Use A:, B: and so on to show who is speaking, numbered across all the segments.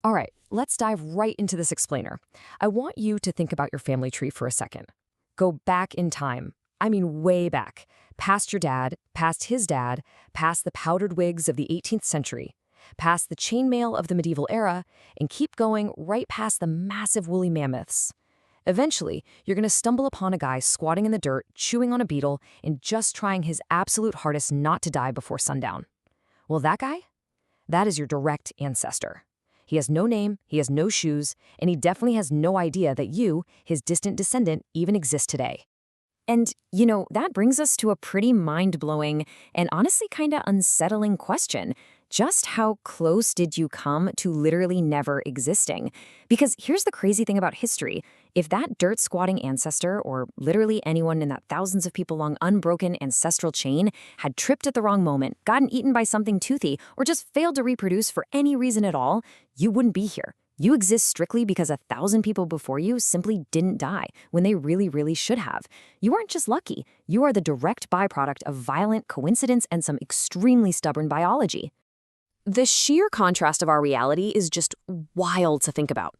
A: All right, let's dive right into this explainer. I want you to think about your family tree for a second. Go back in time. I mean, way back. Past your dad, past his dad, past the powdered wigs of the 18th century, past the chainmail of the medieval era, and keep going right past the massive woolly mammoths. Eventually, you're going to stumble upon a guy squatting in the dirt, chewing on a beetle, and just trying his absolute hardest not to die before sundown. Well, that guy? That is your direct ancestor. He has no name, he has no shoes, and he definitely has no idea that you, his distant descendant, even exist today. And, that brings us to a pretty mind-blowing and honestly kind of unsettling question. Just how close did you come to literally never existing? Because here's the crazy thing about history. If that dirt-squatting ancestor, or literally anyone in that thousands of people long unbroken ancestral chain, had tripped at the wrong moment, gotten eaten by something toothy, or just failed to reproduce for any reason at all, you wouldn't be here. You exist strictly because 1,000 people before you simply didn't die when they really, really should have. You aren't just lucky. You are the direct byproduct of violent coincidence and some extremely stubborn biology. The sheer contrast of our reality is just wild to think about.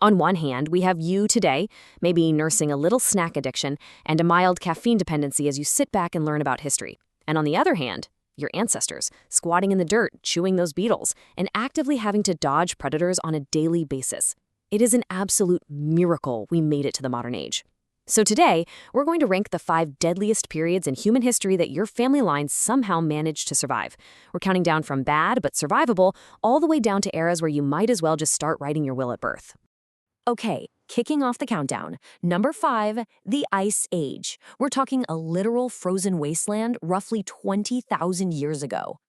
A: On one hand, we have you today, maybe nursing a little snack addiction and a mild caffeine dependency as you sit back and learn about history. And on the other hand, your ancestors, squatting in the dirt, chewing those beetles, and actively having to dodge predators on a daily basis. It is an absolute miracle we made it to the modern age. So today, we're going to rank the 5 deadliest periods in human history that your family line somehow managed to survive. We're counting down from bad but survivable all the way down to eras where you might as well just start writing your will at birth. Okay, kicking off the countdown. Number 5, the Ice Age. We're talking a literal frozen wasteland roughly 20,000 years ago.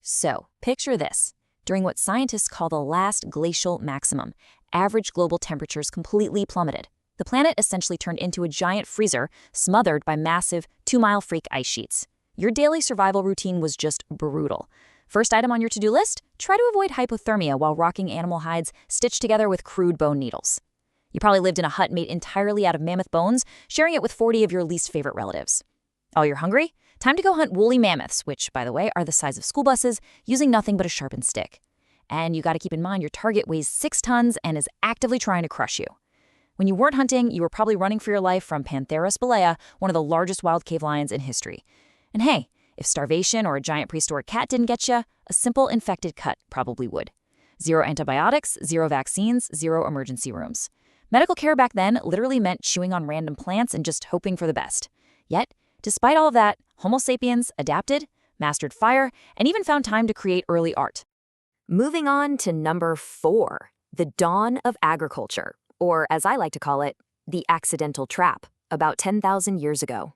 A: So, picture this. During what scientists call the last glacial maximum, average global temperatures completely plummeted. The planet essentially turned into a giant freezer, smothered by massive 2-mile freak ice sheets. Your daily survival routine was just brutal. First item on your to-do list, try to avoid hypothermia while rocking animal hides stitched together with crude bone needles. You probably lived in a hut made entirely out of mammoth bones, sharing it with 40 of your least favorite relatives. Oh, you're hungry? Time to go hunt woolly mammoths, which, by the way, are the size of school buses, using nothing but a sharpened stick. And you gotta keep in mind your target weighs 6 tons and is actively trying to crush you. When you weren't hunting, you were probably running for your life from Panthera spelaea, one of the largest wild cave lions in history. And hey, if starvation or a giant prehistoric cat didn't get you, a simple infected cut probably would. 0 antibiotics, 0 vaccines, 0 emergency rooms. Medical care back then literally meant chewing on random plants and just hoping for the best. Yet, despite all of that, Homo sapiens adapted, mastered fire, and even found time to create early art. Moving on to number 4, the dawn of agriculture, or as I like to call it, the accidental trap, about 10,000 years ago.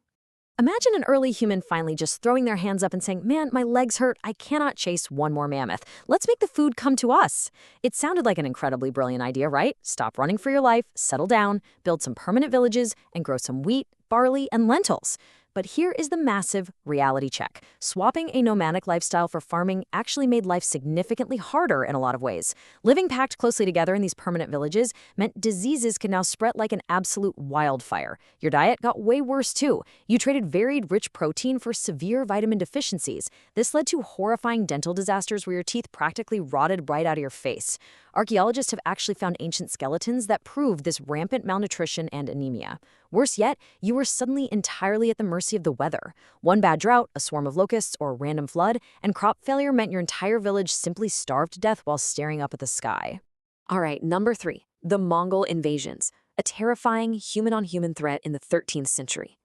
A: Imagine an early human finally just throwing their hands up and saying, "Man, my legs hurt, I cannot chase one more mammoth. Let's make the food come to us." It sounded like an incredibly brilliant idea, right? Stop running for your life, settle down, build some permanent villages, and grow some wheat, barley, and lentils. But here is the massive reality check. Swapping a nomadic lifestyle for farming actually made life significantly harder in a lot of ways. Living packed closely together in these permanent villages meant diseases could now spread like an absolute wildfire. Your diet got way worse too. You traded varied, rich protein for severe vitamin deficiencies. This led to horrifying dental disasters where your teeth practically rotted right out of your face. Archaeologists have actually found ancient skeletons that prove this rampant malnutrition and anemia. Worse yet, you were suddenly entirely at the mercy of the weather. One bad drought, a swarm of locusts, or a random flood, and crop failure meant your entire village simply starved to death while staring up at the sky. All right, number 3, the Mongol Invasions, a terrifying human-on-human threat in the 13th century.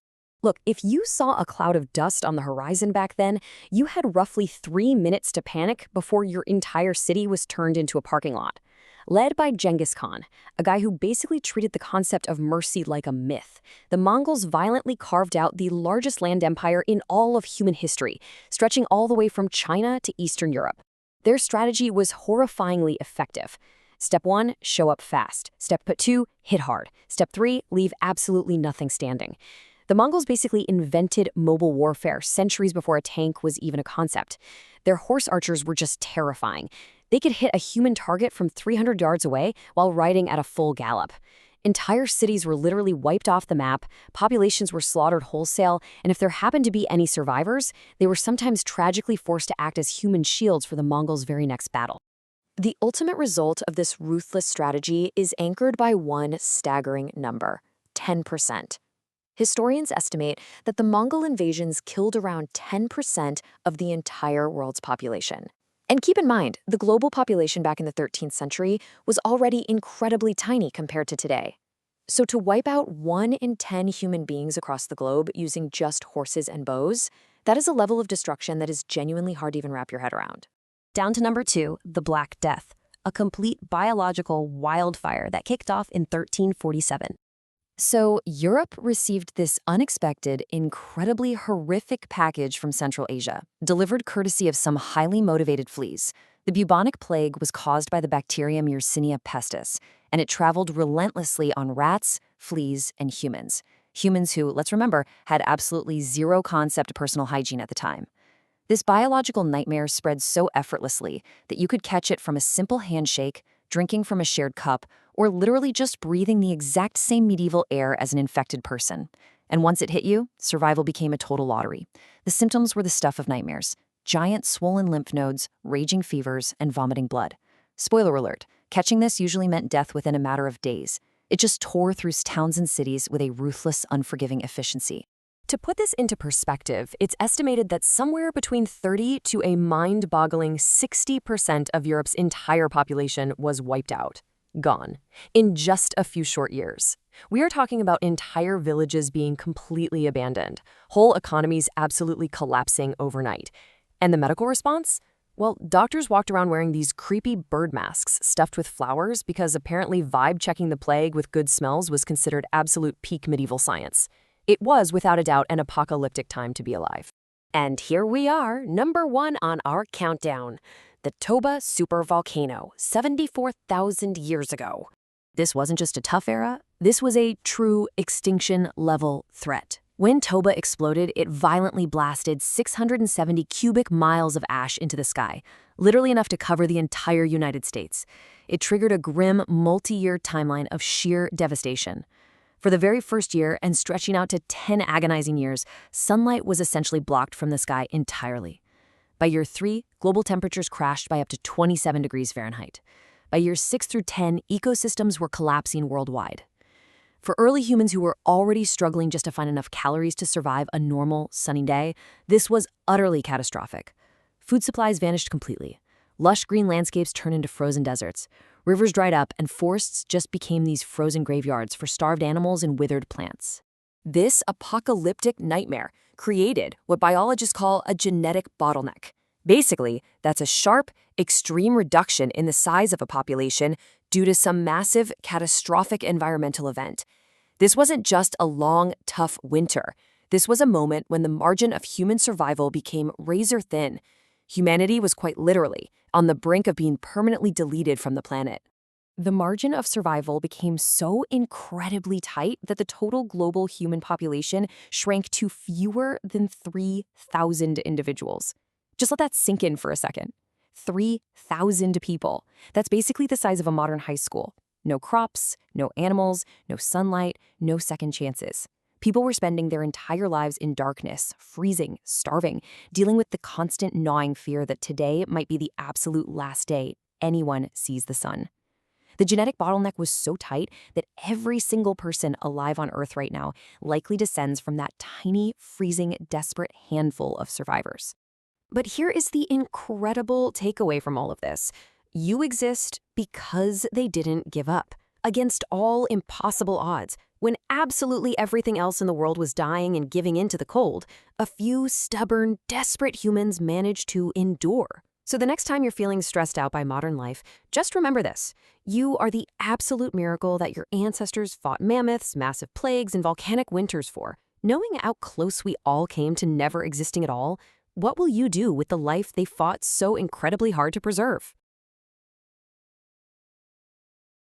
A: Look, if you saw a cloud of dust on the horizon back then, you had roughly 3 minutes to panic before your entire city was turned into a parking lot. Led by Genghis Khan, a guy who basically treated the concept of mercy like a myth, the Mongols violently carved out the largest land empire in all of human history, stretching all the way from China to Eastern Europe. Their strategy was horrifyingly effective. Step 1, show up fast. Step 2, hit hard. Step 3, leave absolutely nothing standing. The Mongols basically invented mobile warfare centuries before a tank was even a concept. Their horse archers were just terrifying. They could hit a human target from 300 yards away while riding at a full gallop. Entire cities were literally wiped off the map, populations were slaughtered wholesale, and if there happened to be any survivors, they were sometimes tragically forced to act as human shields for the Mongols' very next battle. The ultimate result of this ruthless strategy is anchored by one staggering number: 10%. Historians estimate that the Mongol invasions killed around 10% of the entire world's population. And keep in mind, the global population back in the 13th century was already incredibly tiny compared to today. So to wipe out 1 in 10 human beings across the globe using just horses and bows, that is a level of destruction that is genuinely hard to even wrap your head around.
B: Down to number 2, the Black Death, a complete biological wildfire that kicked off in 1347.
A: So Europe received this unexpected, incredibly horrific package from Central Asia, delivered courtesy of some highly motivated fleas. The bubonic plague was caused by the bacterium Yersinia pestis, and it traveled relentlessly on rats, fleas, and humans. Humans who, let's remember, had absolutely zero concept of personal hygiene at the time. This biological nightmare spread so effortlessly that you could catch it from a simple handshake, drinking from a shared cup, or literally just breathing the exact same medieval air as an infected person. And once it hit you, survival became a total lottery. The symptoms were the stuff of nightmares: giant swollen lymph nodes, raging fevers, and vomiting blood. Spoiler alert, catching this usually meant death within a matter of days. It just tore through towns and cities with a ruthless, unforgiving efficiency. To put this into perspective, it's estimated that somewhere between 30 to a mind-boggling 60% of Europe's entire population was wiped out, gone, in just a few short years. We are talking about entire villages being completely abandoned, whole economies absolutely collapsing overnight. And the medical response? Well, doctors walked around wearing these creepy bird masks stuffed with flowers because apparently vibe-checking the plague with good smells was considered absolute peak medieval science. It was, without a doubt, an apocalyptic time to be alive. And here we are, number 1 on our countdown. The Toba supervolcano, 74,000 years ago. This wasn't just a tough era, this was a true extinction-level threat. When Toba exploded, it violently blasted 670 cubic miles of ash into the sky, literally enough to cover the entire United States. It triggered a grim, multi-year timeline of sheer devastation. For the very first year, and stretching out to 10 agonizing years, sunlight was essentially blocked from the sky entirely. By year 3, global temperatures crashed by up to 27 degrees Fahrenheit. By years 6 through 10, ecosystems were collapsing worldwide. For early humans who were already struggling just to find enough calories to survive a normal, sunny day, this was utterly catastrophic. Food supplies vanished completely. Lush green landscapes turned into frozen deserts. Rivers dried up, and forests just became these frozen graveyards for starved animals and withered plants. This apocalyptic nightmare created what biologists call a genetic bottleneck. Basically, that's a sharp, extreme reduction in the size of a population due to some massive, catastrophic environmental event. This wasn't just a long, tough winter. This was a moment when the margin of human survival became razor thin. Humanity was quite literally on the brink of being permanently deleted from the planet. The margin of survival became so incredibly tight that the total global human population shrank to fewer than 3,000 individuals. Just let that sink in for a second. 3,000 people. That's basically the size of a modern high school. No crops, no animals, no sunlight, no second chances. People were spending their entire lives in darkness, freezing, starving, dealing with the constant gnawing fear that today might be the absolute last day anyone sees the sun. The genetic bottleneck was so tight that every single person alive on Earth right now likely descends from that tiny, freezing, desperate handful of survivors. But here is the incredible takeaway from all of this. You exist because they didn't give up. Against all impossible odds, when absolutely everything else in the world was dying and giving in to the cold, a few stubborn, desperate humans managed to endure. So the next time you're feeling stressed out by modern life, just remember this. You are the absolute miracle that your ancestors fought mammoths, massive plagues, and volcanic winters for. Knowing how close we all came to never existing at all, what will you do with the life they fought so incredibly hard to preserve?